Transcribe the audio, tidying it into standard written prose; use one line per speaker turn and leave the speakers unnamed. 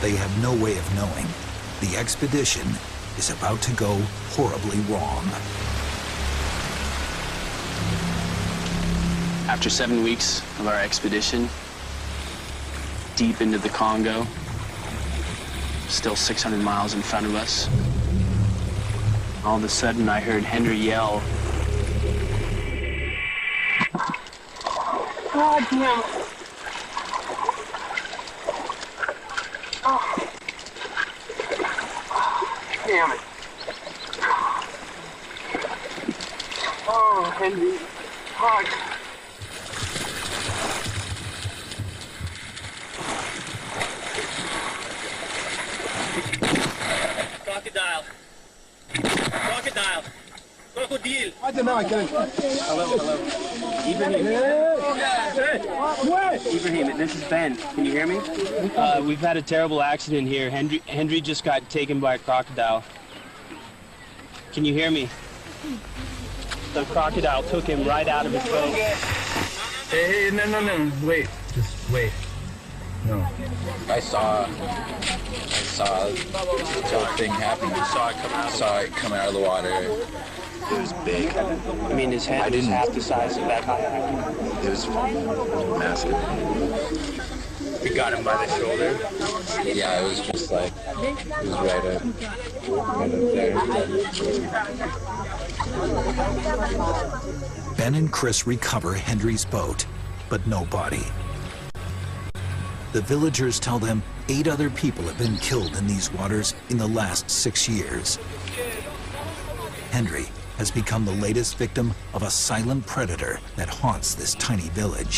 They have no way of knowing. The expedition is about to go horribly wrong.
After 7 weeks of our expedition, deep into the Congo, still 600 miles in front of us, all of a sudden I heard Henry yell, "God damn it. Oh. Damn it. Oh, Henry. Fuck. Crocodile. Crocodile. Crocodile.
I don't know, I can't.
Hello. Ibrahim, this is Ben. Can you hear me? We've had a terrible accident here. Henry just got taken by a crocodile. Can you hear me? The crocodile took him right out of his boat.
Hey, no. Wait. Just wait. No.
I saw the whole thing happen. Saw it come out of the water. It was big.
I mean, his head was half the size of that kayak.
It was massive.
We got him by the shoulder.
Yeah, it was just like, it was right up there.
Ben and Chris recover Henry's boat, but no body. The villagers tell them 8 other people have been killed in these waters in the last 6 years. Henry has become the latest victim of a silent predator that haunts this tiny village.